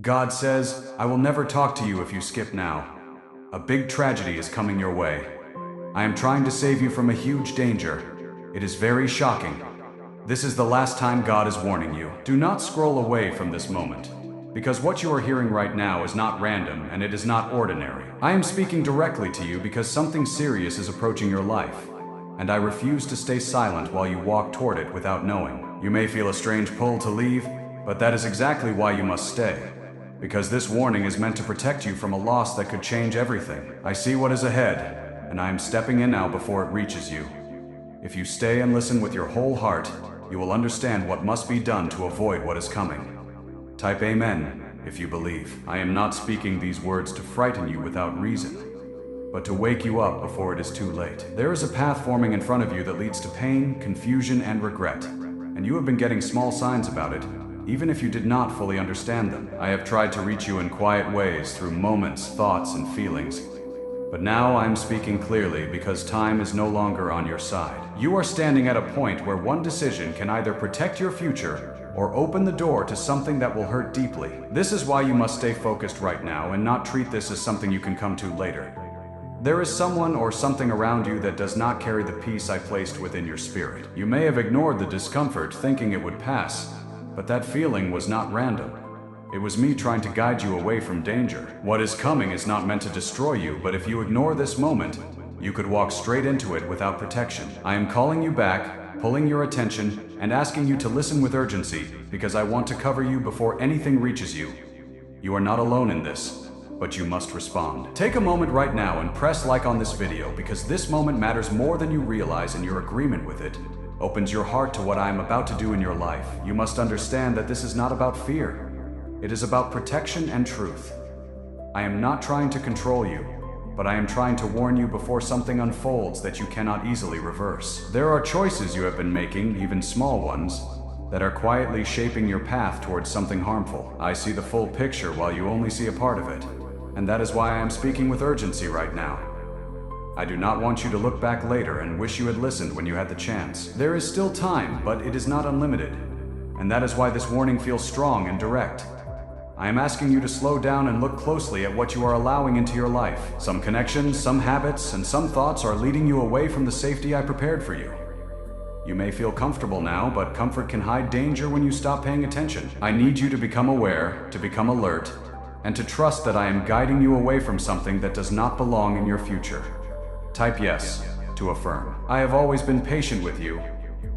God says, I will never talk to you if you skip now. A big tragedy is coming your way. I am trying to save you from a huge danger. It is very shocking. This is the last time God is warning you. Do not scroll away from this moment, because what you are hearing right now is not random and it is not ordinary. I am speaking directly to you because something serious is approaching your life, and I refuse to stay silent while you walk toward it without knowing. You may feel a strange pull to leave, but that is exactly why you must stay. Because this warning is meant to protect you from a loss that could change everything. I see what is ahead, and I am stepping in now before it reaches you. If you stay and listen with your whole heart, you will understand what must be done to avoid what is coming. Type Amen if you believe. I am not speaking these words to frighten you without reason, but to wake you up before it is too late. There is a path forming in front of you that leads to pain, confusion, and regret, and you have been getting small signs about it, even if you did not fully understand them. I have tried to reach you in quiet ways through moments, thoughts, and feelings. But now I am speaking clearly because time is no longer on your side. You are standing at a point where one decision can either protect your future or open the door to something that will hurt deeply. This is why you must stay focused right now and not treat this as something you can come to later. There is someone or something around you that does not carry the peace I placed within your spirit. You may have ignored the discomfort thinking it would pass, but that feeling was not random. It was me trying to guide you away from danger. What is coming is not meant to destroy you, but if you ignore this moment, you could walk straight into it without protection. I am calling you back, pulling your attention, and asking you to listen with urgency, because I want to cover you before anything reaches you. You are not alone in this, but you must respond. Take a moment right now and press like on this video, because this moment matters more than you realize, and your agreement with it opens your heart to what I am about to do in your life. You must understand that this is not about fear. It is about protection and truth. I am not trying to control you, but I am trying to warn you before something unfolds that you cannot easily reverse. There are choices you have been making, even small ones, that are quietly shaping your path towards something harmful. I see the full picture while you only see a part of it, and that is why I am speaking with urgency right now. I do not want you to look back later and wish you had listened when you had the chance. There is still time, but it is not unlimited. And that is why this warning feels strong and direct. I am asking you to slow down and look closely at what you are allowing into your life. Some connections, some habits, and some thoughts are leading you away from the safety I prepared for you. You may feel comfortable now, but comfort can hide danger when you stop paying attention. I need you to become aware, to become alert, and to trust that I am guiding you away from something that does not belong in your future. Type yes to affirm. I have always been patient with you,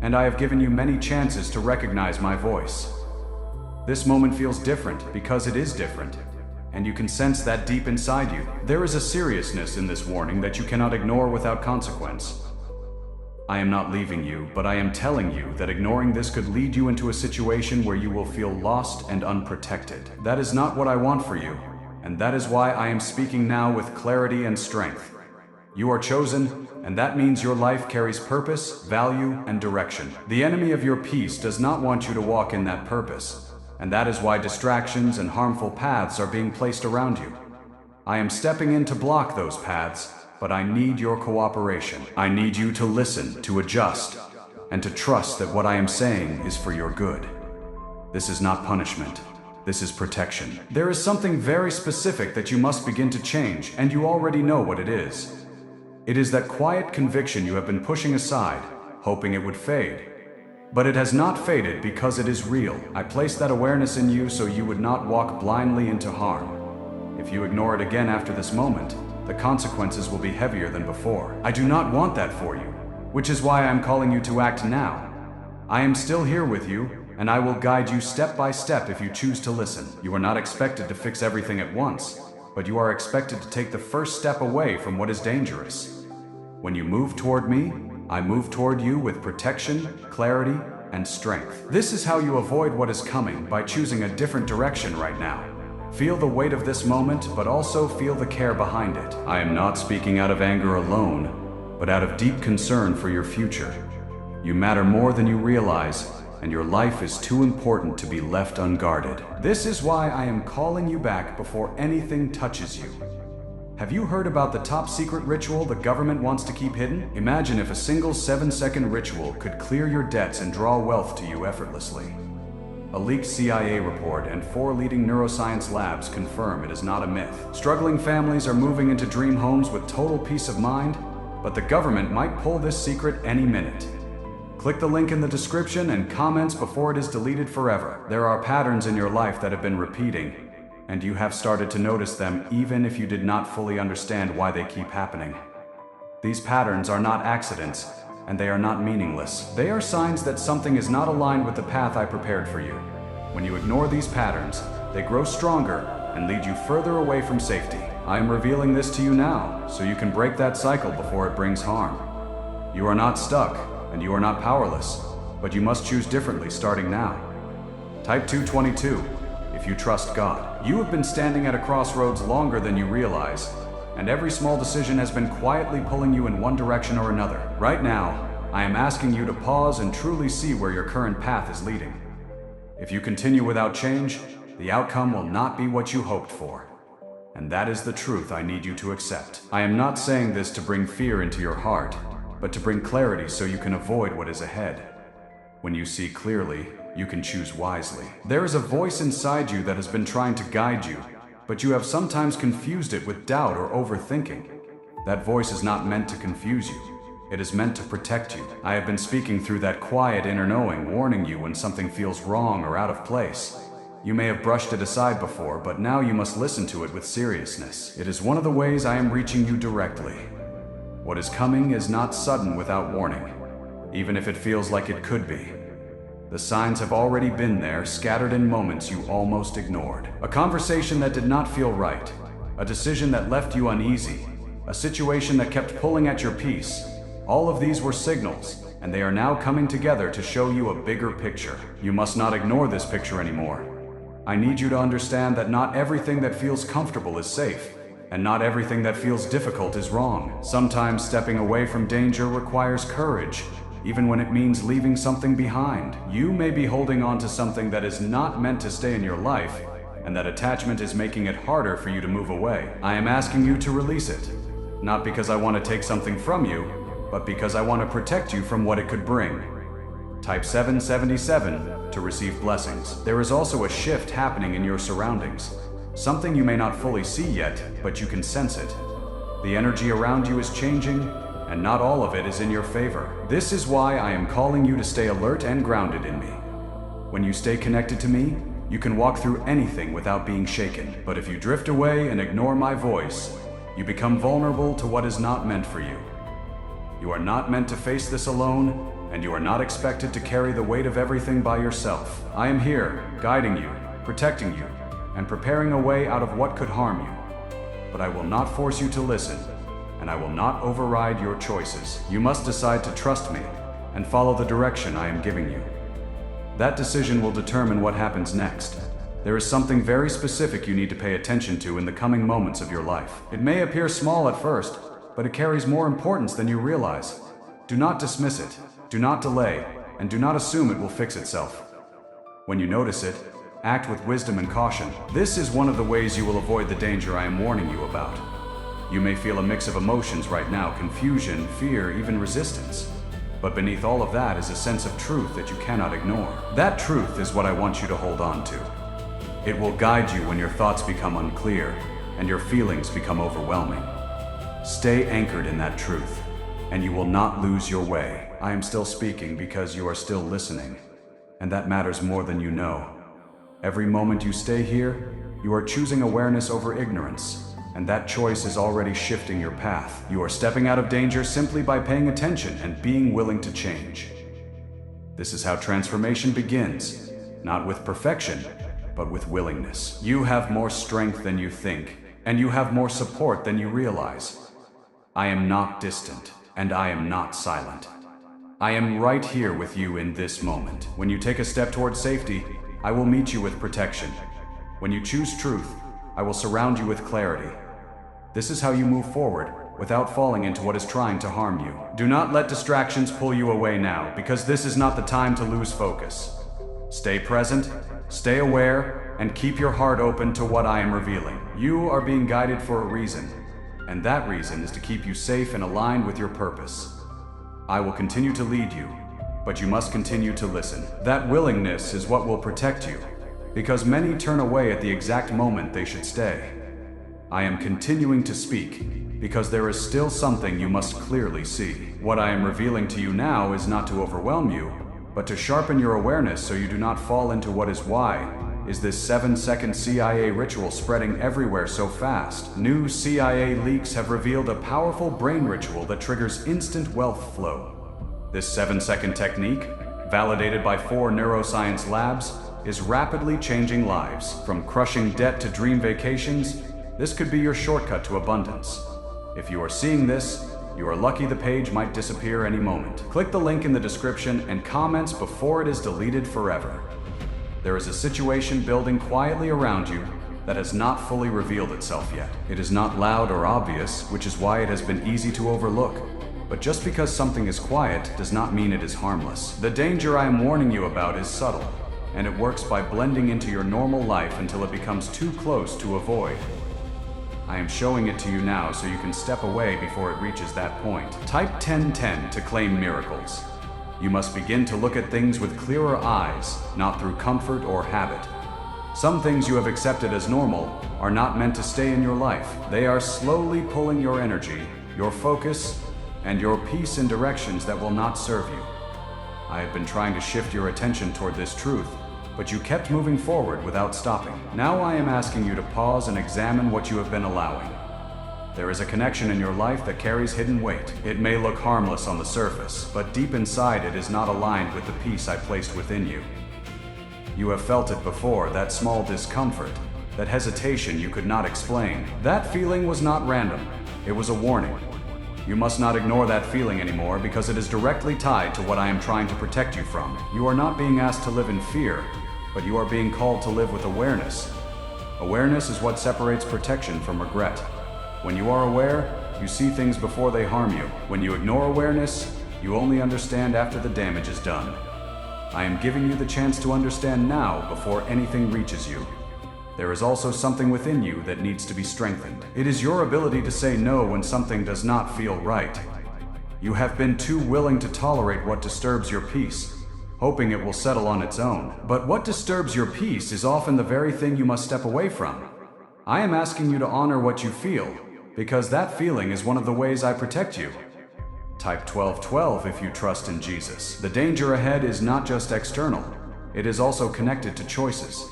and I have given you many chances to recognize my voice. This moment feels different because it is different, and you can sense that deep inside you. There is a seriousness in this warning that you cannot ignore without consequence. I am not leaving you, but I am telling you that ignoring this could lead you into a situation where you will feel lost and unprotected. That is not what I want for you, and that is why I am speaking now with clarity and strength. You are chosen, and that means your life carries purpose, value, and direction. The enemy of your peace does not want you to walk in that purpose, and that is why distractions and harmful paths are being placed around you. I am stepping in to block those paths, but I need your cooperation. I need you to listen, to adjust, and to trust that what I am saying is for your good. This is not punishment. This is protection. There is something very specific that you must begin to change, and you already know what it is. It is that quiet conviction you have been pushing aside, hoping it would fade. But it has not faded because it is real. I placed that awareness in you so you would not walk blindly into harm. If you ignore it again after this moment, the consequences will be heavier than before. I do not want that for you, which is why I am calling you to act now. I am still here with you, and I will guide you step by step if you choose to listen. You are not expected to fix everything at once, but you are expected to take the first step away from what is dangerous. When you move toward me, I move toward you with protection, clarity, and strength. This is how you avoid what is coming, by choosing a different direction right now. Feel the weight of this moment, but also feel the care behind it. I am not speaking out of anger alone, but out of deep concern for your future. You matter more than you realize, and your life is too important to be left unguarded. This is why I am calling you back before anything touches you. Have you heard about the top secret ritual the government wants to keep hidden? Imagine if a single 7-second ritual could clear your debts and draw wealth to you effortlessly. A leaked CIA report and 4 leading neuroscience labs confirm it is not a myth. Struggling families are moving into dream homes with total peace of mind, but the government might pull this secret any minute. Click the link in the description and comments before it is deleted forever. There are patterns in your life that have been repeating, and you have started to notice them even if you did not fully understand why they keep happening. These patterns are not accidents, and they are not meaningless. They are signs that something is not aligned with the path I prepared for you. When you ignore these patterns, they grow stronger and lead you further away from safety. I am revealing this to you now, so you can break that cycle before it brings harm. You are not stuck, and you are not powerless, but you must choose differently starting now. Type 222, if you trust God. You have been standing at a crossroads longer than you realize, and every small decision has been quietly pulling you in one direction or another. Right now, I am asking you to pause and truly see where your current path is leading. If you continue without change, the outcome will not be what you hoped for. And that is the truth I need you to accept. I am not saying this to bring fear into your heart, but to bring clarity so you can avoid what is ahead. When you see clearly, you can choose wisely. There is a voice inside you that has been trying to guide you, but you have sometimes confused it with doubt or overthinking. That voice is not meant to confuse you. It is meant to protect you. I have been speaking through that quiet inner knowing, warning you when something feels wrong or out of place. You may have brushed it aside before, but now you must listen to it with seriousness. It is one of the ways I am reaching you directly. What is coming is not sudden without warning, even if it feels like it could be. The signs have already been there, scattered in moments you almost ignored. A conversation that did not feel right, a decision that left you uneasy, a situation that kept pulling at your peace. All of these were signals, and they are now coming together to show you a bigger picture. You must not ignore this picture anymore. I need you to understand that not everything that feels comfortable is safe, and not everything that feels difficult is wrong. Sometimes stepping away from danger requires courage, even when it means leaving something behind. You may be holding on to something that is not meant to stay in your life, and that attachment is making it harder for you to move away. I am asking you to release it, not because I want to take something from you, but because I want to protect you from what it could bring. Type 777 to receive blessings. There is also a shift happening in your surroundings. Something you may not fully see yet, but you can sense it. The energy around you is changing, and not all of it is in your favor. This is why I am calling you to stay alert and grounded in me. When you stay connected to me, you can walk through anything without being shaken. But if you drift away and ignore my voice, you become vulnerable to what is not meant for you. You are not meant to face this alone, and you are not expected to carry the weight of everything by yourself. I am here, guiding you, protecting you, and preparing a way out of what could harm you. But I will not force you to listen, and I will not override your choices. You must decide to trust me and follow the direction I am giving you. That decision will determine what happens next. There is something very specific you need to pay attention to in the coming moments of your life. It may appear small at first, but it carries more importance than you realize. Do not dismiss it, do not delay, and do not assume it will fix itself. When you notice it, act with wisdom and caution. This is one of the ways you will avoid the danger I am warning you about. You may feel a mix of emotions right now, confusion, fear, even resistance. But beneath all of that is a sense of truth that you cannot ignore. That truth is what I want you to hold on to. It will guide you when your thoughts become unclear and your feelings become overwhelming. Stay anchored in that truth, and you will not lose your way. I am still speaking because you are still listening, and that matters more than you know. Every moment you stay here, you are choosing awareness over ignorance, and that choice is already shifting your path. You are stepping out of danger simply by paying attention and being willing to change. This is how transformation begins, not with perfection, but with willingness. You have more strength than you think, and you have more support than you realize. I am not distant, and I am not silent. I am right here with you in this moment. When you take a step towards safety, I will meet you with protection. When you choose truth, I will surround you with clarity. This is how you move forward, without falling into what is trying to harm you. Do not let distractions pull you away now, because this is not the time to lose focus. Stay present, stay aware, and keep your heart open to what I am revealing. You are being guided for a reason, and that reason is to keep you safe and aligned with your purpose. I will continue to lead you, but you must continue to listen. That willingness is what will protect you, because many turn away at the exact moment they should stay. I am continuing to speak, because there is still something you must clearly see. What I am revealing to you now is not to overwhelm you, but to sharpen your awareness so you do not fall into what is why. Is this 7-second CIA ritual spreading everywhere so fast? New CIA leaks have revealed a powerful brain ritual that triggers instant wealth flow. This 7-second technique, validated by 4 neuroscience labs, is rapidly changing lives. From crushing debt to dream vacations, this could be your shortcut to abundance. If you are seeing this, you are lucky the page might disappear any moment. Click the link in the description and comments before it is deleted forever. There is a situation building quietly around you that has not fully revealed itself yet. It is not loud or obvious, which is why it has been easy to overlook. But just because something is quiet does not mean it is harmless. The danger I am warning you about is subtle, and it works by blending into your normal life until it becomes too close to avoid. I am showing it to you now so you can step away before it reaches that point. Type 1010 to claim miracles. You must begin to look at things with clearer eyes, not through comfort or habit. Some things you have accepted as normal are not meant to stay in your life. They are slowly pulling your energy, your focus, and your peace in directions that will not serve you. I have been trying to shift your attention toward this truth, but you kept moving forward without stopping. Now I am asking you to pause and examine what you have been allowing. There is a connection in your life that carries hidden weight. It may look harmless on the surface, but deep inside it is not aligned with the peace I placed within you. You have felt it before, that small discomfort, that hesitation you could not explain. That feeling was not random. It was a warning. You must not ignore that feeling anymore because it is directly tied to what I am trying to protect you from. You are not being asked to live in fear, but you are being called to live with awareness. Awareness is what separates protection from regret. When you are aware, you see things before they harm you. When you ignore awareness, you only understand after the damage is done. I am giving you the chance to understand now before anything reaches you. There is also something within you that needs to be strengthened. It is your ability to say no when something does not feel right. You have been too willing to tolerate what disturbs your peace, hoping it will settle on its own. But what disturbs your peace is often the very thing you must step away from. I am asking you to honor what you feel, because that feeling is one of the ways I protect you. Type 1212 if you trust in Jesus. The danger ahead is not just external, it is also connected to choices.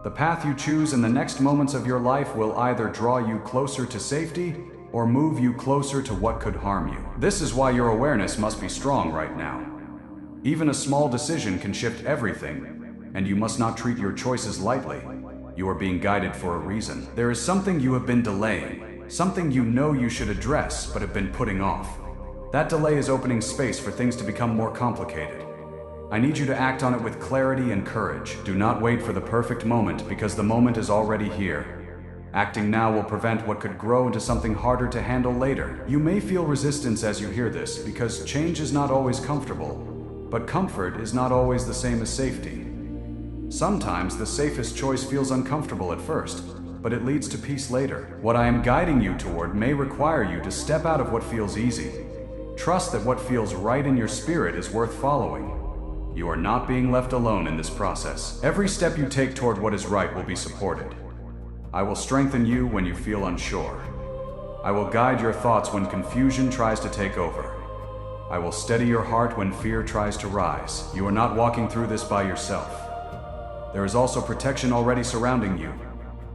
The path you choose in the next moments of your life will either draw you closer to safety or move you closer to what could harm you. This is why your awareness must be strong right now. Even a small decision can shift everything, and you must not treat your choices lightly. You are being guided for a reason. There is something you have been delaying, something you know you should address but have been putting off. That delay is opening space for things to become more complicated. I need you to act on it with clarity and courage. Do not wait for the perfect moment, because the moment is already here. Acting now will prevent what could grow into something harder to handle later. You may feel resistance as you hear this, because change is not always comfortable, but comfort is not always the same as safety. Sometimes the safest choice feels uncomfortable at first, but it leads to peace later. What I am guiding you toward may require you to step out of what feels easy. Trust that what feels right in your spirit is worth following. You are not being left alone in this process. Every step you take toward what is right will be supported. I will strengthen you when you feel unsure. I will guide your thoughts when confusion tries to take over. I will steady your heart when fear tries to rise. You are not walking through this by yourself. There is also protection already surrounding you.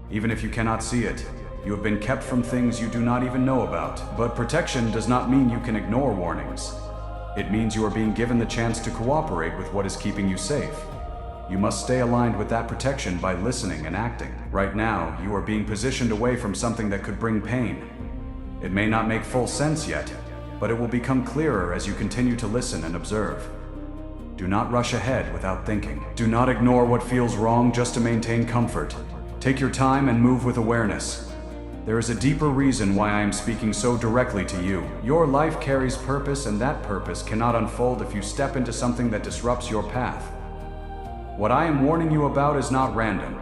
Even if you cannot see it, you have been kept from things you do not even know about. But protection does not mean you can ignore warnings. It means you are being given the chance to cooperate with what is keeping you safe. You must stay aligned with that protection by listening and acting. Right now, you are being positioned away from something that could bring pain. It may not make full sense yet, but it will become clearer as you continue to listen and observe. Do not rush ahead without thinking. Do not ignore what feels wrong just to maintain comfort. Take your time and move with awareness. There is a deeper reason why I am speaking so directly to you. Your life carries purpose, and that purpose cannot unfold if you step into something that disrupts your path. What I am warning you about is not random.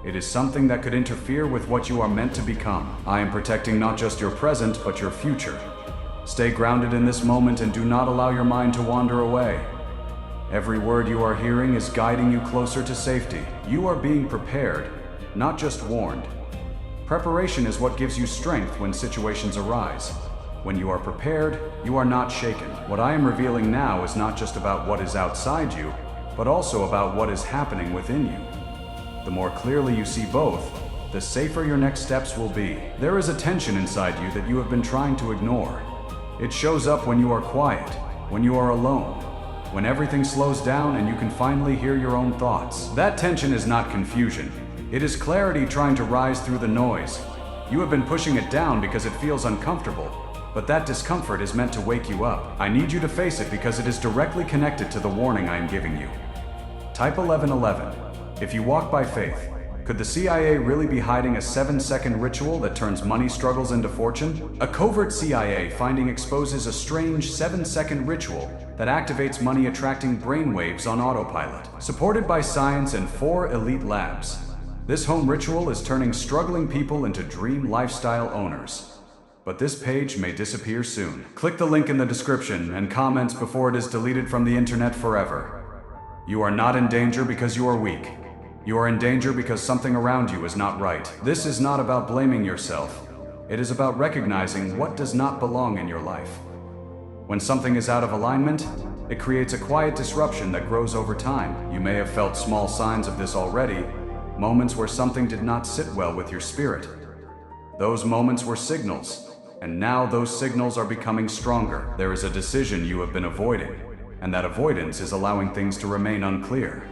It is something that could interfere with what you are meant to become. I am protecting not just your present, but your future. Stay grounded in this moment and do not allow your mind to wander away. Every word you are hearing is guiding you closer to safety. You are being prepared, not just warned. Preparation is what gives you strength when situations arise. When you are prepared, you are not shaken. What I am revealing now is not just about what is outside you, but also about what is happening within you. The more clearly you see both, the safer your next steps will be. There is a tension inside you that you have been trying to ignore. It shows up when you are quiet, when you are alone, when everything slows down and you can finally hear your own thoughts. That tension is not confusion. It is clarity trying to rise through the noise. You have been pushing it down because it feels uncomfortable, but that discomfort is meant to wake you up. I need you to face it because it is directly connected to the warning I am giving you. Type 1111. If you walk by faith, could the CIA really be hiding a 7-second ritual that turns money struggles into fortune? A covert CIA finding exposes a strange 7-second ritual that activates money-attracting brainwaves on autopilot. Supported by science and 4 elite labs, this home ritual is turning struggling people into dream lifestyle owners. But this page may disappear soon. Click the link in the description and comments before it is deleted from the internet forever. You are not in danger because you are weak. You are in danger because something around you is not right. This is not about blaming yourself. It is about recognizing what does not belong in your life. When something is out of alignment, it creates a quiet disruption that grows over time. You may have felt small signs of this already, moments where something did not sit well with your spirit. Those moments were signals, and now those signals are becoming stronger. There is a decision you have been avoiding, and that avoidance is allowing things to remain unclear.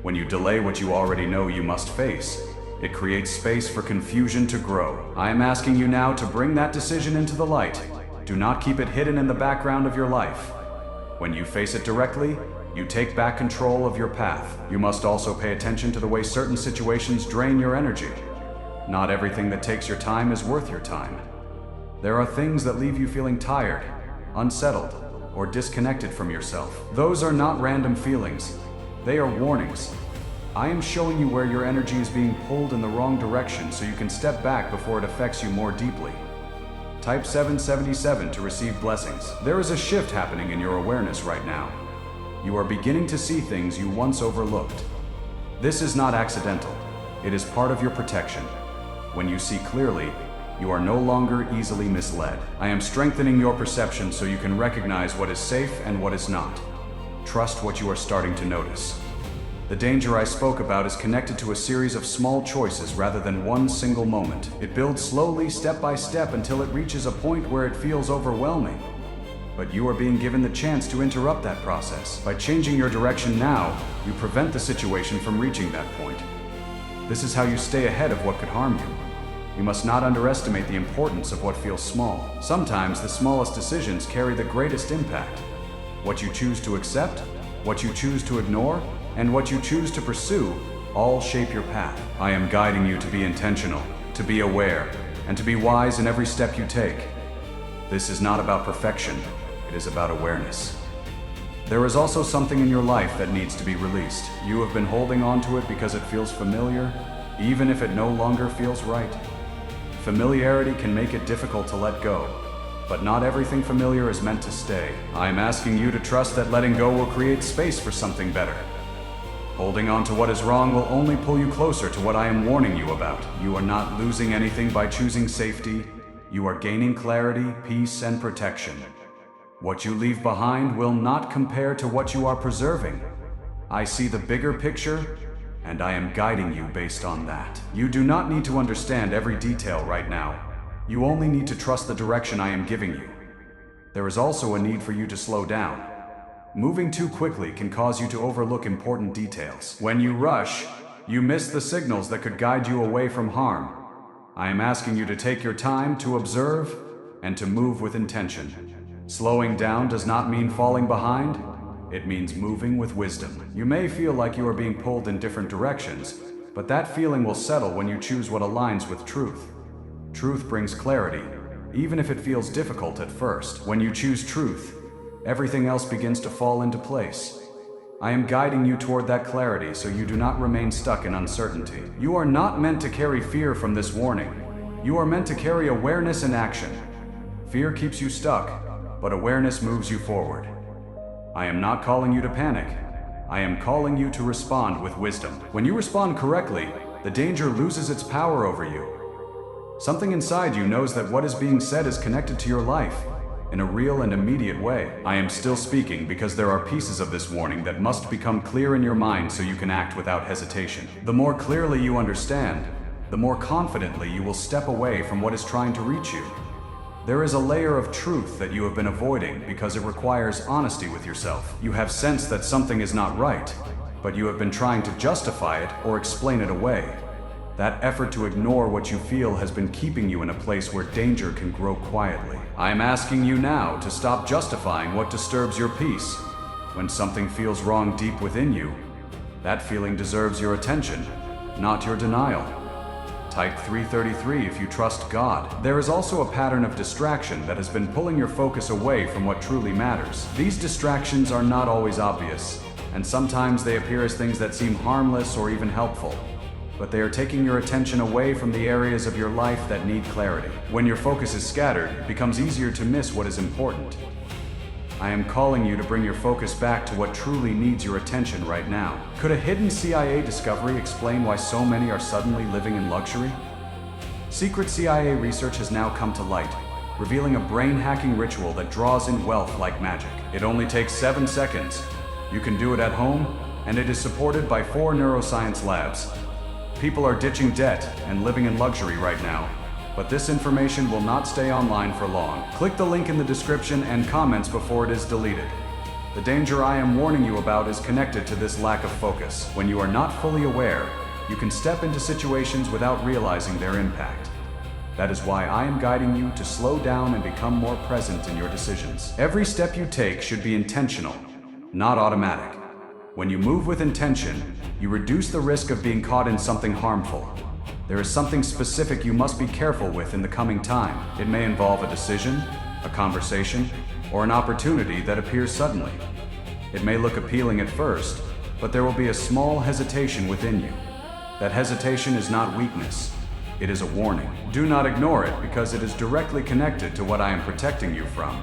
When you delay what you already know you must face, it creates space for confusion to grow. I am asking you now to bring that decision into the light. Do not keep it hidden in the background of your life. When you face it directly, you take back control of your path. You must also pay attention to the way certain situations drain your energy. Not everything that takes your time is worth your time. There are things that leave you feeling tired, unsettled, or disconnected from yourself. Those are not random feelings. They are warnings. I am showing you where your energy is being pulled in the wrong direction so you can step back before it affects you more deeply. Type 777 to receive blessings. There is a shift happening in your awareness right now. You are beginning to see things you once overlooked. This is not accidental. It is part of your protection. When you see clearly, you are no longer easily misled. I am strengthening your perception so you can recognize what is safe and what is not. Trust what you are starting to notice. The danger I spoke about is connected to a series of small choices rather than one single moment. It builds slowly, step by step, until it reaches a point where it feels overwhelming. But you are being given the chance to interrupt that process. By changing your direction now, you prevent the situation from reaching that point. This is how you stay ahead of what could harm you. You must not underestimate the importance of what feels small. Sometimes the smallest decisions carry the greatest impact. What you choose to accept, what you choose to ignore, and what you choose to pursue all shape your path. I am guiding you to be intentional, to be aware, and to be wise in every step you take. This is not about perfection, it is about awareness. There is also something in your life that needs to be released. You have been holding on to it because it feels familiar, even if it no longer feels right. Familiarity can make it difficult to let go. But not everything familiar is meant to stay. I am asking you to trust that letting go will create space for something better. Holding on to what is wrong will only pull you closer to what I am warning you about. You are not losing anything by choosing safety. You are gaining clarity, peace, and protection. What you leave behind will not compare to what you are preserving. I see the bigger picture, and I am guiding you based on that. You do not need to understand every detail right now. You only need to trust the direction I am giving you. There is also a need for you to slow down. Moving too quickly can cause you to overlook important details. When you rush, you miss the signals that could guide you away from harm. I am asking you to take your time to observe and to move with intention. Slowing down does not mean falling behind. It means moving with wisdom. You may feel like you are being pulled in different directions, but that feeling will settle when you choose what aligns with truth. Truth brings clarity, even if it feels difficult at first. When you choose truth, everything else begins to fall into place. I am guiding you toward that clarity so you do not remain stuck in uncertainty. You are not meant to carry fear from this warning. You are meant to carry awareness and action. Fear keeps you stuck, but awareness moves you forward. I am not calling you to panic. I am calling you to respond with wisdom. When you respond correctly, the danger loses its power over you. Something inside you knows that what is being said is connected to your life in a real and immediate way. I am still speaking because there are pieces of this warning that must become clear in your mind so you can act without hesitation. The more clearly you understand, the more confidently you will step away from what is trying to reach you. There is a layer of truth that you have been avoiding because it requires honesty with yourself. You have sensed that something is not right, but you have been trying to justify it or explain it away. That effort to ignore what you feel has been keeping you in a place where danger can grow quietly. I am asking you now to stop justifying what disturbs your peace. When something feels wrong deep within you, that feeling deserves your attention, not your denial. Type 333 if you trust God. There is also a pattern of distraction that has been pulling your focus away from what truly matters. These distractions are not always obvious, and sometimes they appear as things that seem harmless or even helpful. But they are taking your attention away from the areas of your life that need clarity. When your focus is scattered, it becomes easier to miss what is important. I am calling you to bring your focus back to what truly needs your attention right now. Could a hidden CIA discovery explain why so many are suddenly living in luxury? Secret CIA research has now come to light, revealing a brain-hacking ritual that draws in wealth like magic. It only takes 7 seconds. You can do it at home, and it is supported by 4 neuroscience labs. People are ditching debt and living in luxury right now. But this information will not stay online for long. Click the link in the description and comments before it is deleted. The danger I am warning you about is connected to this lack of focus. When you are not fully aware, you can step into situations without realizing their impact. That is why I am guiding you to slow down and become more present in your decisions. Every step you take should be intentional, not automatic. When you move with intention, you reduce the risk of being caught in something harmful. There is something specific you must be careful with in the coming time. It may involve a decision, a conversation, or an opportunity that appears suddenly. It may look appealing at first, but there will be a small hesitation within you. That hesitation is not weakness. It is a warning. Do not ignore it because it is directly connected to what I am protecting you from.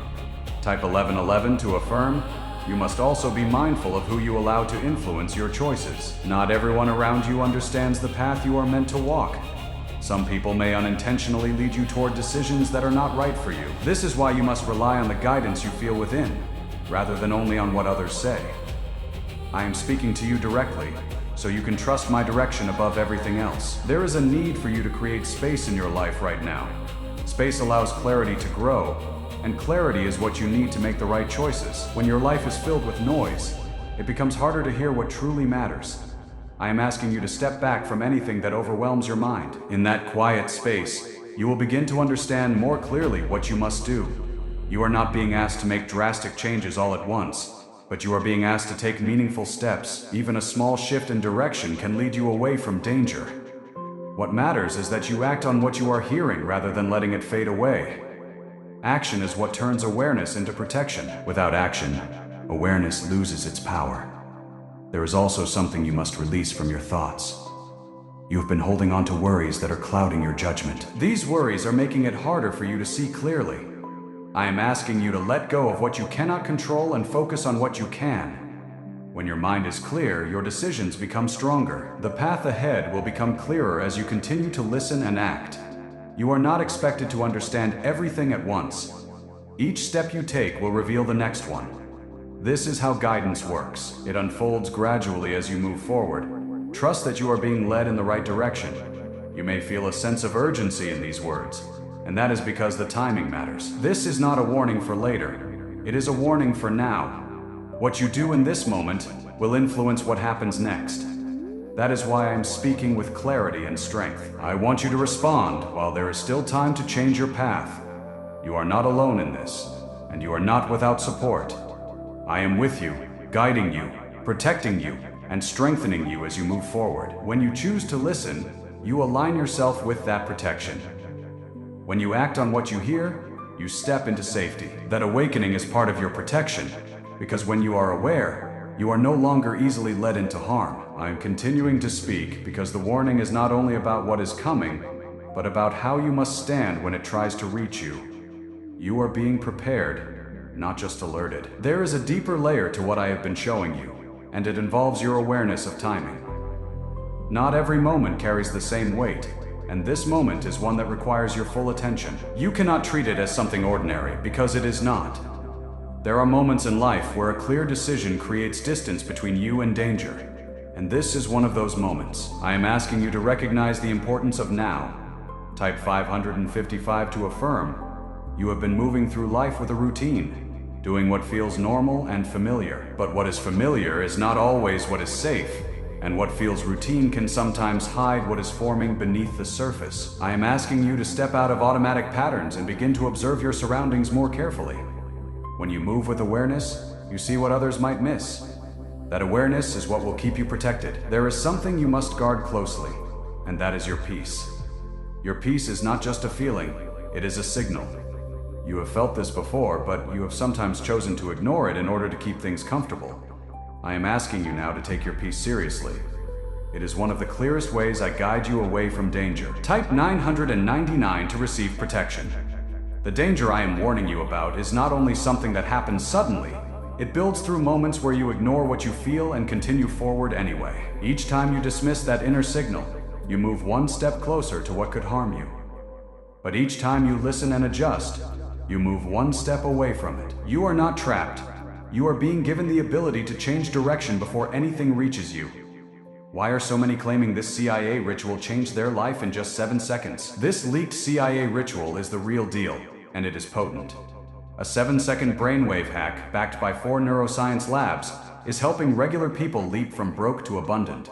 Type 1111 to affirm. You must also be mindful of who you allow to influence your choices. Not everyone around you understands the path you are meant to walk. Some people may unintentionally lead you toward decisions that are not right for you. This is why you must rely on the guidance you feel within, rather than only on what others say. I am speaking to you directly, so you can trust my direction above everything else. There is a need for you to create space in your life right now. Space allows clarity to grow, and clarity is what you need to make the right choices. When your life is filled with noise, it becomes harder to hear what truly matters. I am asking you to step back from anything that overwhelms your mind. In that quiet space, you will begin to understand more clearly what you must do. You are not being asked to make drastic changes all at once, but you are being asked to take meaningful steps. Even a small shift in direction can lead you away from danger. What matters is that you act on what you are hearing rather than letting it fade away. Action is what turns awareness into protection. Without action, awareness loses its power. There is also something you must release from your thoughts. You have been holding on to worries that are clouding your judgment. These worries are making it harder for you to see clearly. I am asking you to let go of what you cannot control and focus on what you can. When your mind is clear, your decisions become stronger. The path ahead will become clearer as you continue to listen and act. You are not expected to understand everything at once. Each step you take will reveal the next one. This is how guidance works. It unfolds gradually as you move forward. Trust that you are being led in the right direction. You may feel a sense of urgency in these words, and that is because the timing matters. This is not a warning for later. It is a warning for now. What you do in this moment will influence what happens next. That is why I am speaking with clarity and strength. I want you to respond while there is still time to change your path. You are not alone in this, and you are not without support. I am with you, guiding you, protecting you, and strengthening you as you move forward. When you choose to listen, you align yourself with that protection. When you act on what you hear, you step into safety. That awakening is part of your protection, because when you are aware, you are no longer easily led into harm. I am continuing to speak because the warning is not only about what is coming, but about how you must stand when it tries to reach you. You are being prepared, not just alerted. There is a deeper layer to what I have been showing you, and it involves your awareness of timing. Not every moment carries the same weight, and this moment is one that requires your full attention. You cannot treat it as something ordinary, because it is not. There are moments in life where a clear decision creates distance between you and danger, and this is one of those moments. I am asking you to recognize the importance of now. Type 555 to affirm. You have been moving through life with a routine, doing what feels normal and familiar. But what is familiar is not always what is safe, and what feels routine can sometimes hide what is forming beneath the surface. I am asking you to step out of automatic patterns and begin to observe your surroundings more carefully. When you move with awareness, you see what others might miss. That awareness is what will keep you protected. There is something you must guard closely, and that is your peace. Your peace is not just a feeling, it is a signal. You have felt this before, but you have sometimes chosen to ignore it in order to keep things comfortable. I am asking you now to take your peace seriously. It is one of the clearest ways I guide you away from danger. Type 999 to receive protection. The danger I am warning you about is not only something that happens suddenly, it builds through moments where you ignore what you feel and continue forward anyway. Each time you dismiss that inner signal, you move one step closer to what could harm you. But each time you listen and adjust, you move one step away from it. You are not trapped. You are being given the ability to change direction before anything reaches you. Why are so many claiming this CIA ritual changed their life in just 7 seconds? This leaked CIA ritual is the real deal, and it is potent. A 7-second brainwave hack backed by 4 neuroscience labs is helping regular people leap from broke to abundant.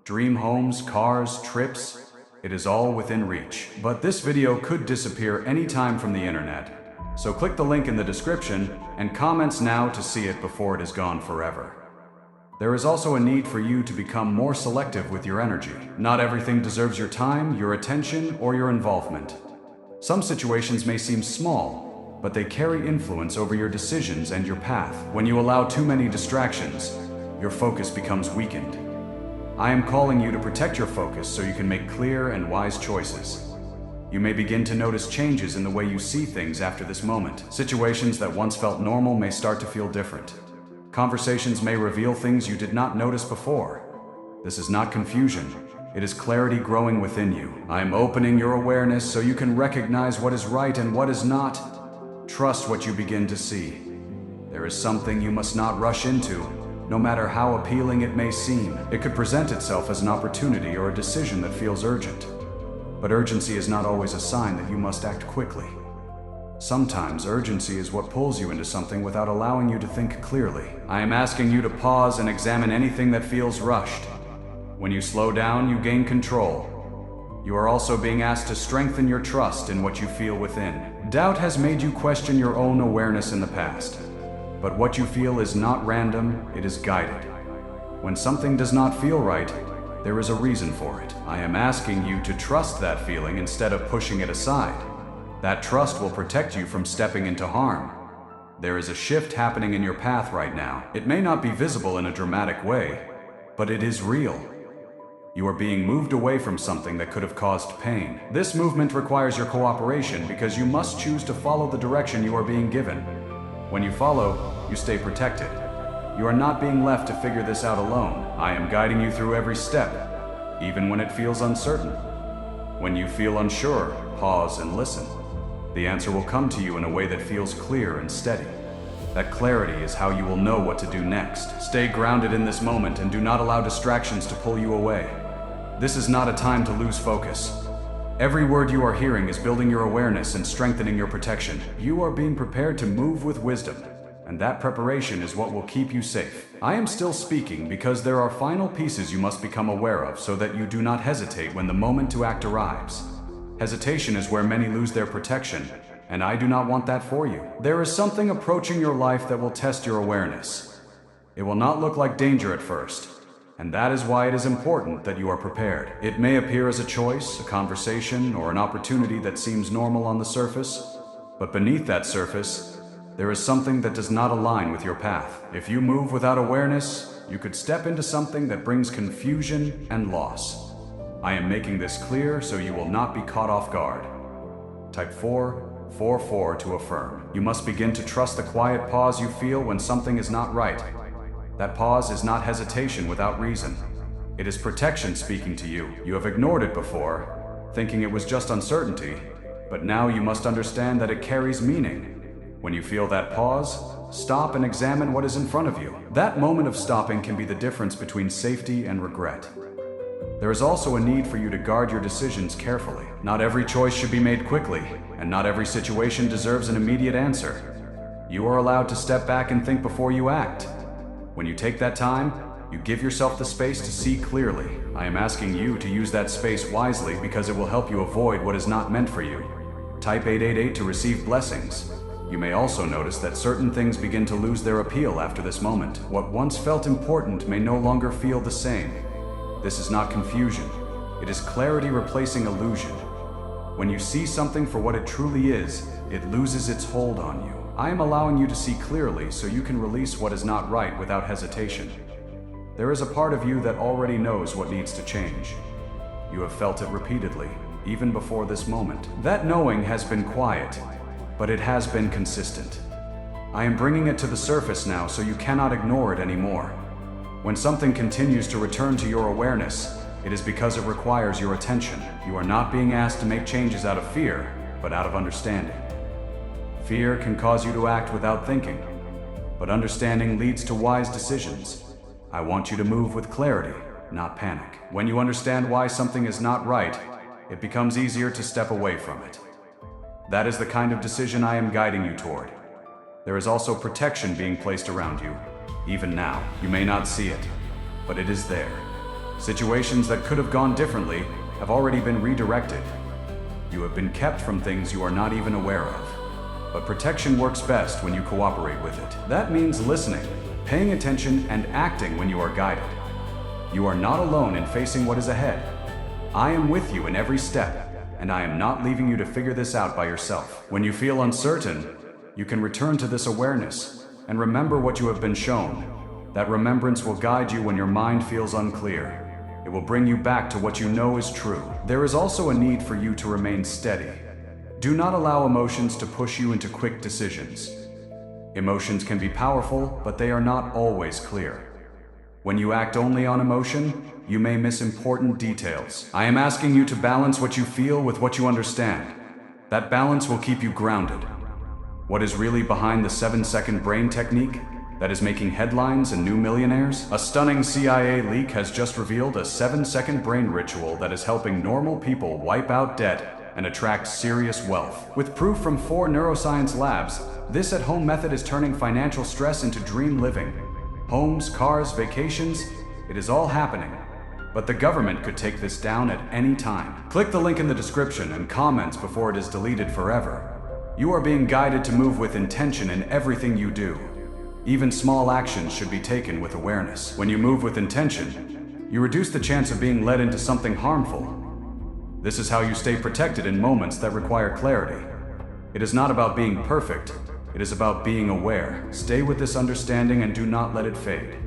Dream homes, cars, trips, it is all within reach. But this video could disappear anytime from the internet. So click the link in the description and comments now to see it before it is gone forever. There is also a need for you to become more selective with your energy. Not everything deserves your time, your attention, or your involvement. Some situations may seem small, but they carry influence over your decisions and your path. When you allow too many distractions, your focus becomes weakened. I am calling you to protect your focus so you can make clear and wise choices. You may begin to notice changes in the way you see things after this moment. Situations that once felt normal may start to feel different. Conversations may reveal things you did not notice before. This is not confusion. It is clarity growing within you. I am opening your awareness so you can recognize what is right and what is not. Trust what you begin to see. There is something you must not rush into, no matter how appealing it may seem. It could present itself as an opportunity or a decision that feels urgent. But urgency is not always a sign that you must act quickly. Sometimes urgency is what pulls you into something without allowing you to think clearly. I am asking you to pause and examine anything that feels rushed. When you slow down, you gain control. You are also being asked to strengthen your trust in what you feel within. Doubt has made you question your own awareness in the past. But what you feel is not random, it is guided. When something does not feel right, there is a reason for it. I am asking you to trust that feeling instead of pushing it aside. That trust will protect you from stepping into harm. There is a shift happening in your path right now. It may not be visible in a dramatic way, but it is real. You are being moved away from something that could have caused pain. This movement requires your cooperation because you must choose to follow the direction you are being given. When you follow, you stay protected. You are not being left to figure this out alone. I am guiding you through every step, even when it feels uncertain. When you feel unsure, pause and listen. The answer will come to you in a way that feels clear and steady. That clarity is how you will know what to do next. Stay grounded in this moment and do not allow distractions to pull you away. This is not a time to lose focus. Every word you are hearing is building your awareness and strengthening your protection. You are being prepared to move with wisdom, and that preparation is what will keep you safe. I am still speaking because there are final pieces you must become aware of so that you do not hesitate when the moment to act arrives. Hesitation is where many lose their protection, and I do not want that for you. There is something approaching your life that will test your awareness. It will not look like danger at first, and that is why it is important that you are prepared. It may appear as a choice, a conversation, or an opportunity that seems normal on the surface, but beneath that surface, there is something that does not align with your path. If you move without awareness, you could step into something that brings confusion and loss. I am making this clear so you will not be caught off guard. Type 4, 4-4 to affirm. You must begin to trust the quiet pause you feel when something is not right. That pause is not hesitation without reason. It is protection speaking to you. You have ignored it before, thinking it was just uncertainty, but now you must understand that it carries meaning. When you feel that pause, stop and examine what is in front of you. That moment of stopping can be the difference between safety and regret. There is also a need for you to guard your decisions carefully. Not every choice should be made quickly, and not every situation deserves an immediate answer. You are allowed to step back and think before you act. When you take that time, you give yourself the space to see clearly. I am asking you to use that space wisely because it will help you avoid what is not meant for you. Type 888 to receive blessings. You may also notice that certain things begin to lose their appeal after this moment. What once felt important may no longer feel the same. This is not confusion. It is clarity replacing illusion. When you see something for what it truly is, it loses its hold on you. I am allowing you to see clearly so you can release what is not right without hesitation. There is a part of you that already knows what needs to change. You have felt it repeatedly, even before this moment. That knowing has been quiet, but it has been consistent. I am bringing it to the surface now so you cannot ignore it anymore. When something continues to return to your awareness, it is because it requires your attention. You are not being asked to make changes out of fear, but out of understanding. Fear can cause you to act without thinking, but understanding leads to wise decisions. I want you to move with clarity, not panic. When you understand why something is not right, it becomes easier to step away from it. That is the kind of decision I am guiding you toward. There is also protection being placed around you. Even now, you may not see it, but it is there. Situations that could have gone differently have already been redirected. You have been kept from things you are not even aware of. But protection works best when you cooperate with it. That means listening, paying attention, and acting when you are guided. You are not alone in facing what is ahead. I am with you in every step, and I am not leaving you to figure this out by yourself. When you feel uncertain, you can return to this awareness and remember what you have been shown. That remembrance will guide you when your mind feels unclear. It will bring you back to what you know is true. There is also a need for you to remain steady. Do not allow emotions to push you into quick decisions. Emotions can be powerful, but they are not always clear. When you act only on emotion, you may miss important details. I am asking you to balance what you feel with what you understand. That balance will keep you grounded. What is really behind the 7-second brain technique that is making headlines and new millionaires? A stunning CIA leak has just revealed a 7-second brain ritual that is helping normal people wipe out debt and attract serious wealth. With proof from 4 neuroscience labs, this at-home method is turning financial stress into dream living. Homes, cars, vacations, it is all happening. But the government could take this down at any time. Click the link in the description and comments before it is deleted forever. You are being guided to move with intention in everything you do. Even small actions should be taken with awareness. When you move with intention, you reduce the chance of being led into something harmful. This is how you stay protected in moments that require clarity. It is not about being perfect, it is about being aware. Stay with this understanding and do not let it fade.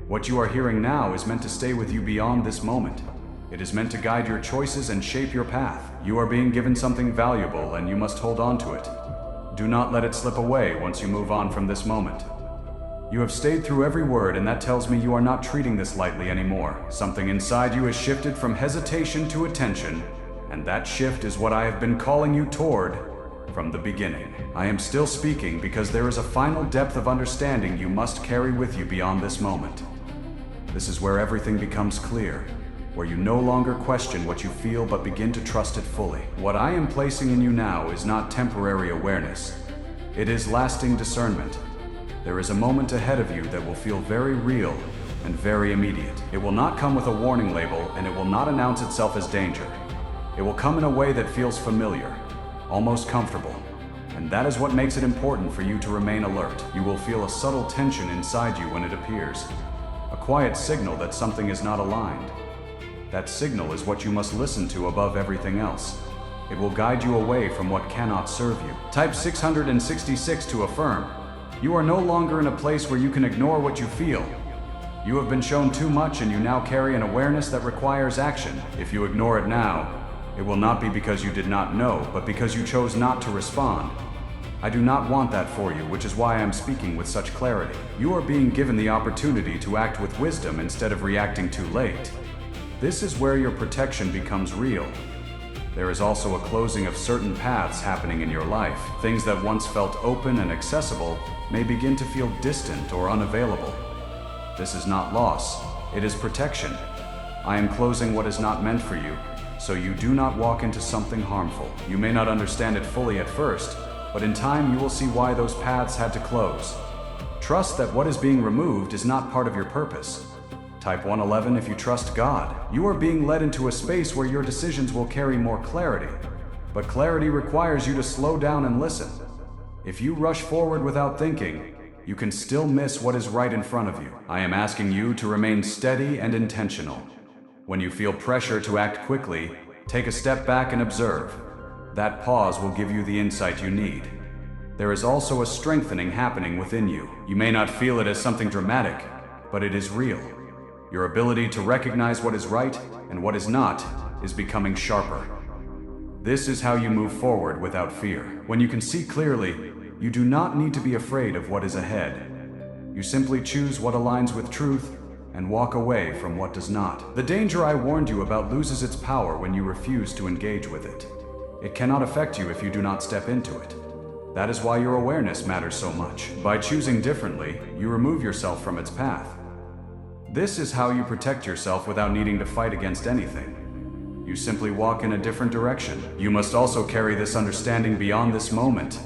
What you are hearing now is meant to stay with you beyond this moment. It is meant to guide your choices and shape your path. You are being given something valuable and you must hold on to it. Do not let it slip away once you move on from this moment. You have stayed through every word, and that tells me you are not treating this lightly anymore. Something inside you has shifted from hesitation to attention, and that shift is what I have been calling you toward from the beginning. I am still speaking because there is a final depth of understanding you must carry with you beyond this moment. This is where everything becomes clear, where you no longer question what you feel but begin to trust it fully. What I am placing in you now is not temporary awareness. It is lasting discernment. There is a moment ahead of you that will feel very real and very immediate. It will not come with a warning label, and it will not announce itself as danger. It will come in a way that feels familiar, almost comfortable. And that is what makes it important for you to remain alert. You will feel a subtle tension inside you when it appears, a quiet signal that something is not aligned. That signal is what you must listen to above everything else. It will guide you away from what cannot serve you. Type 666 to affirm. You are no longer in a place where you can ignore what you feel. You have been shown too much and you now carry an awareness that requires action. If you ignore it now, It will not be because you did not know, but because you chose not to respond. I do not want that for you, which is why I am speaking with such clarity. You are being given the opportunity to act with wisdom instead of reacting too late. This is where your protection becomes real. There is also a closing of certain paths happening in your life. Things that once felt open and accessible may begin to feel distant or unavailable. This is not loss, it is protection. I am closing what is not meant for you, so you do not walk into something harmful. You may not understand it fully at first, but in time you will see why those paths had to close. Trust that what is being removed is not part of your purpose. Type 111 if you trust God. You are being led into a space where your decisions will carry more clarity. But clarity requires you to slow down and listen. If you rush forward without thinking, you can still miss what is right in front of you. I am asking you to remain steady and intentional. When you feel pressure to act quickly, take a step back and observe. That pause will give you the insight you need. There is also a strengthening happening within you. You may not feel it as something dramatic, but it is real. Your ability to recognize what is right and what is not is becoming sharper. This is how you move forward without fear. When you can see clearly, you do not need to be afraid of what is ahead. You simply choose what aligns with truth and walk away from what does not. The danger I warned you about loses its power when you refuse to engage with it. It cannot affect you if you do not step into it. That is why your awareness matters so much. By choosing differently, you remove yourself from its path. This is how you protect yourself without needing to fight against anything. You simply walk in a different direction. You must also carry this understanding beyond this moment.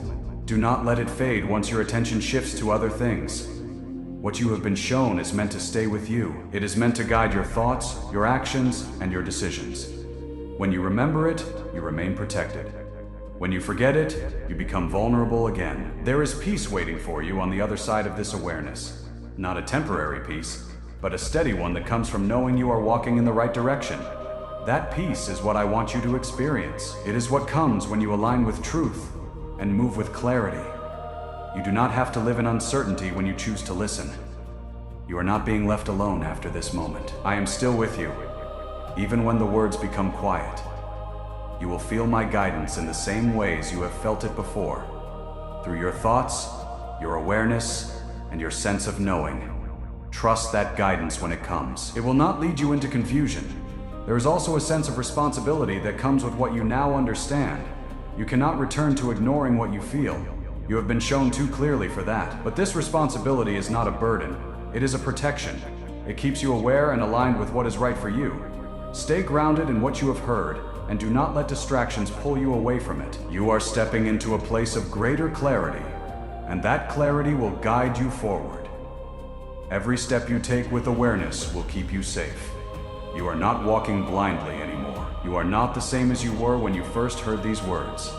Do not let it fade once your attention shifts to other things. What you have been shown is meant to stay with you. It is meant to guide your thoughts, your actions, and your decisions. When you remember it, you remain protected. When you forget it, you become vulnerable again. There is peace waiting for you on the other side of this awareness. Not a temporary peace, but a steady one that comes from knowing you are walking in the right direction. That peace is what I want you to experience. It is what comes when you align with truth and move with clarity. You do not have to live in uncertainty when you choose to listen. You are not being left alone after this moment. I am still with you, even when the words become quiet. You will feel my guidance in the same ways you have felt it before, through your thoughts, your awareness, and your sense of knowing. Trust that guidance when it comes. It will not lead you into confusion. There is also a sense of responsibility that comes with what you now understand. You cannot return to ignoring what you feel. You have been shown too clearly for that. But this responsibility is not a burden. It is a protection. It keeps you aware and aligned with what is right for you. Stay grounded in what you have heard, and do not let distractions pull you away from it. You are stepping into a place of greater clarity, and that clarity will guide you forward. Every step you take with awareness will keep you safe. You are not walking blindly anymore. You are not the same as you were when you first heard these words.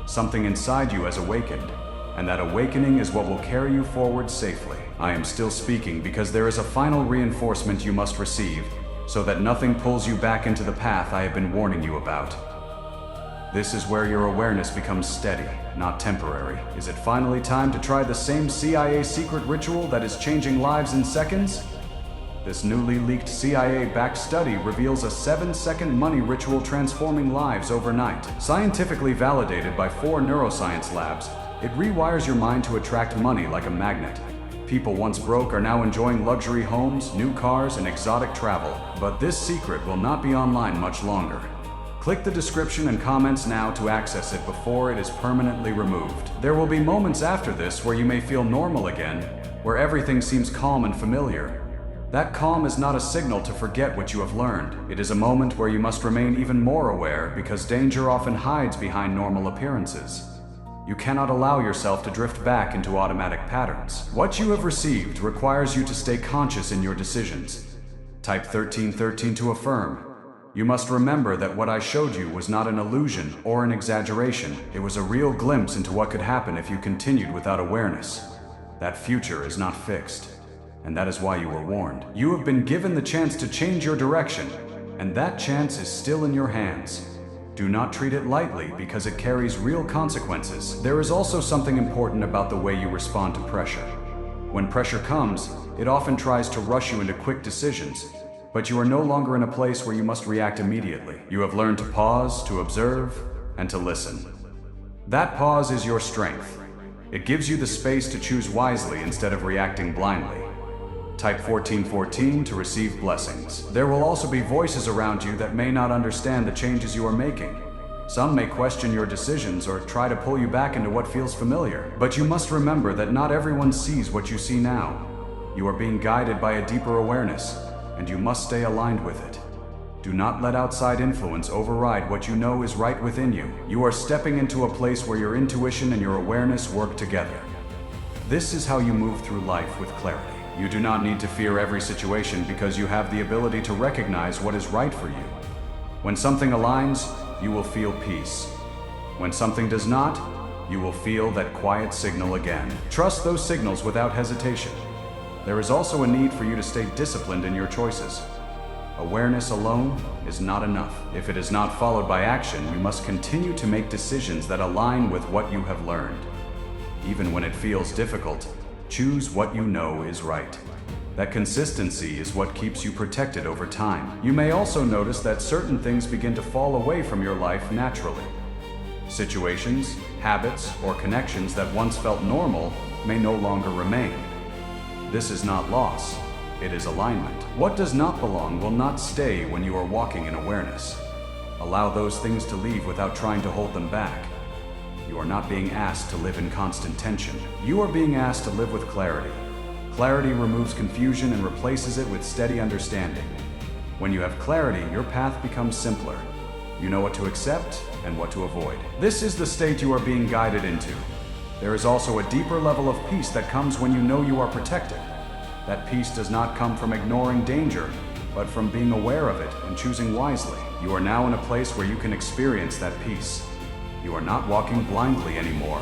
Something inside you has awakened, and that awakening is what will carry you forward safely. I am still speaking because there is a final reinforcement you must receive, so that nothing pulls you back into the path I have been warning you about. This is where your awareness becomes steady, not temporary. Is it finally time to try the same CIA secret ritual that is changing lives in seconds? This newly leaked CIA-backed study reveals a 7-second money ritual transforming lives overnight. Scientifically validated by 4 neuroscience labs, it rewires your mind to attract money like a magnet. People once broke are now enjoying luxury homes, new cars, and exotic travel. But this secret will not be online much longer. Click the description and comments now to access it before it is permanently removed. There will be moments after this where you may feel normal again, where everything seems calm and familiar. That calm is not a signal to forget what you have learned. It is a moment where you must remain even more aware because danger often hides behind normal appearances. You cannot allow yourself to drift back into automatic patterns. What you have received requires you to stay conscious in your decisions. Type 1313 to affirm. You must remember that what I showed you was not an illusion or an exaggeration. It was a real glimpse into what could happen if you continued without awareness. That future is not fixed, and that is why you were warned. You have been given the chance to change your direction, and that chance is still in your hands. Do not treat it lightly because it carries real consequences. There is also something important about the way you respond to pressure. When pressure comes, it often tries to rush you into quick decisions, but you are no longer in a place where you must react immediately. You have learned to pause, to observe, and to listen. That pause is your strength. It gives you the space to choose wisely instead of reacting blindly. Type 1414 to receive blessings. There will also be voices around you that may not understand the changes you are making. Some may question your decisions or try to pull you back into what feels familiar. But you must remember that not everyone sees what you see now. You are being guided by a deeper awareness, and you must stay aligned with it. Do not let outside influence override what you know is right within you. You are stepping into a place where your intuition and your awareness work together. This is how you move through life with clarity. You do not need to fear every situation because you have the ability to recognize what is right for you. When something aligns, you will feel peace. When something does not, you will feel that quiet signal again. Trust those signals without hesitation. There is also a need for you to stay disciplined in your choices. Awareness alone is not enough. If it is not followed by action, you must continue to make decisions that align with what you have learned. Even when it feels difficult, choose what you know is right. That consistency is what keeps you protected over time. You may also notice that certain things begin to fall away from your life naturally. Situations, habits, or connections that once felt normal may no longer remain. This is not loss, it is alignment. What does not belong will not stay when you are walking in awareness. Allow those things to leave without trying to hold them back. You are not being asked to live in constant tension. You are being asked to live with clarity. Clarity removes confusion and replaces it with steady understanding. When you have clarity, your path becomes simpler. You know what to accept and what to avoid. This is the state you are being guided into. There is also a deeper level of peace that comes when you know you are protected. That peace does not come from ignoring danger, but from being aware of it and choosing wisely. You are now in a place where you can experience that peace. You are not walking blindly anymore.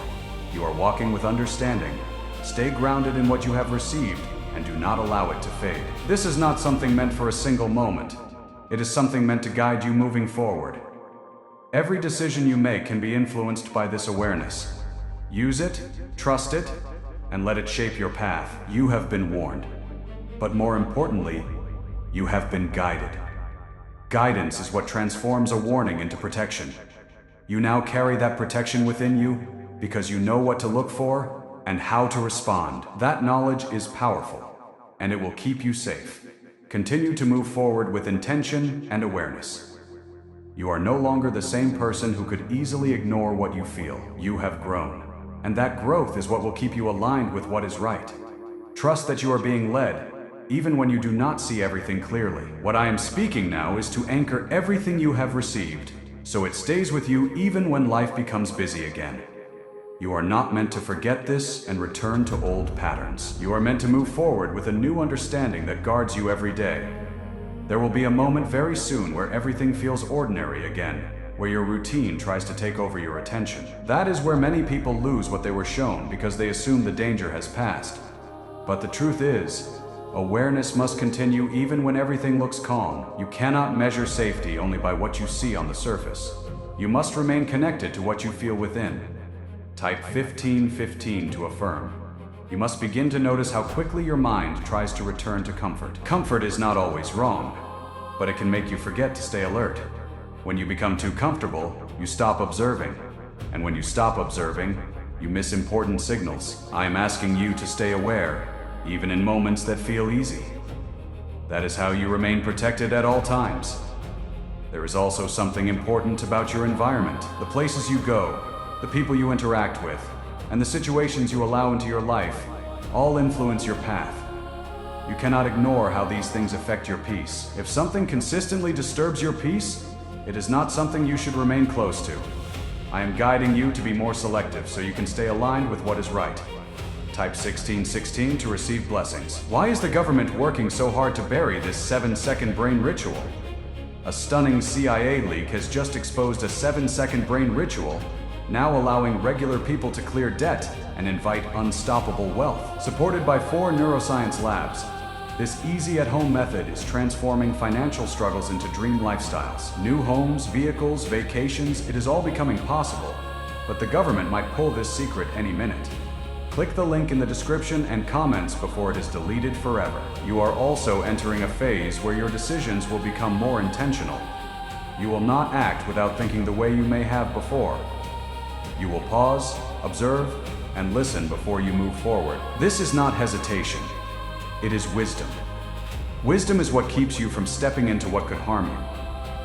You are walking with understanding. Stay grounded in what you have received and do not allow it to fade. This is not something meant for a single moment. It is something meant to guide you moving forward. Every decision you make can be influenced by this awareness. Use it, trust it, and let it shape your path. You have been warned. But more importantly, you have been guided. Guidance is what transforms a warning into protection. You now carry that protection within you because you know what to look for and how to respond. That knowledge is powerful, and it will keep you safe. Continue to move forward with intention and awareness. You are no longer the same person who could easily ignore what you feel. You have grown, and that growth is what will keep you aligned with what is right. Trust that you are being led, even when you do not see everything clearly. What I am speaking now is to anchor everything you have received, so it stays with you even when life becomes busy again. You are not meant to forget this and return to old patterns. You are meant to move forward with a new understanding that guards you every day. There will be a moment very soon where everything feels ordinary again, where your routine tries to take over your attention. That is where many people lose what they were shown because they assume the danger has passed. But the truth is, awareness must continue even when everything looks calm. You cannot measure safety only by what you see on the surface. You must remain connected to what you feel within. Type 1515 to affirm. You must begin to notice how quickly your mind tries to return to comfort. Comfort is not always wrong, but it can make you forget to stay alert. When you become too comfortable, you stop observing. And when you stop observing, you miss important signals. I am asking you to stay aware, even in moments that feel easy. That is how you remain protected at all times. There is also something important about your environment, the places you go, the people you interact with, and the situations you allow into your life all influence your path. You cannot ignore how these things affect your peace. If something consistently disturbs your peace, it is not something you should remain close to. I am guiding you to be more selective so you can stay aligned with what is right. Type 1616 to receive blessings. Why is the government working so hard to bury this 7-second brain ritual? A stunning CIA leak has just exposed a 7-second brain ritual, now allowing regular people to clear debt and invite unstoppable wealth. Supported by 4 neuroscience labs, this easy at-home method is transforming financial struggles into dream lifestyles. New homes, vehicles, vacations, it is all becoming possible, but the government might pull this secret any minute. Click the link in the description and comments before it is deleted forever. You are also entering a phase where your decisions will become more intentional. You will not act without thinking the way you may have before. You will pause, observe, and listen before you move forward. This is not hesitation. It is wisdom. Wisdom is what keeps you from stepping into what could harm you.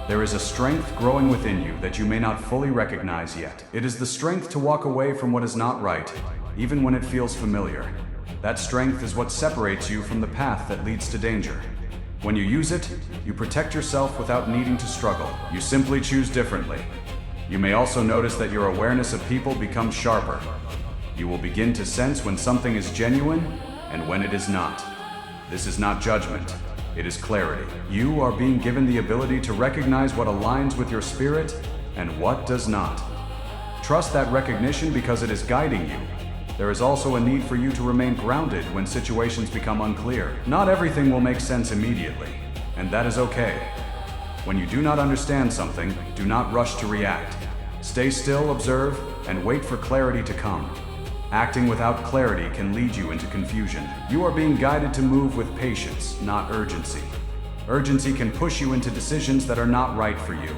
There is a strength growing within you that you may not fully recognize yet. It is the strength to walk away from what is not right, even when it feels familiar. That strength is what separates you from the path that leads to danger. When you use it, you protect yourself without needing to struggle. You simply choose differently. You may also notice that your awareness of people becomes sharper. You will begin to sense when something is genuine and when it is not. This is not judgment, it is clarity. You are being given the ability to recognize what aligns with your spirit and what does not. Trust that recognition because it is guiding you. There is also a need for you to remain grounded when situations become unclear. Not everything will make sense immediately, and that is okay. When you do not understand something, do not rush to react. Stay still, observe, and wait for clarity to come. Acting without clarity can lead you into confusion. You are being guided to move with patience, not urgency. Urgency can push you into decisions that are not right for you.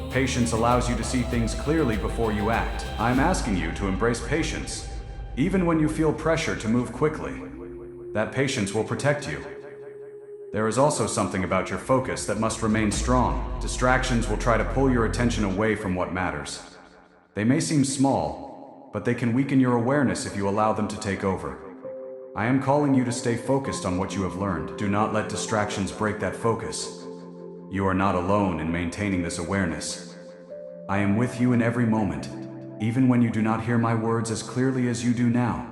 Patience allows you to see things clearly before you act. I am asking you to embrace patience, even when you feel pressure to move quickly. That patience will protect you. There is also something about your focus that must remain strong. Distractions will try to pull your attention away from what matters. They may seem small, but they can weaken your awareness if you allow them to take over. I am calling you to stay focused on what you have learned. Do not let distractions break that focus. You are not alone in maintaining this awareness. I am with you in every moment, even when you do not hear my words as clearly as you do now.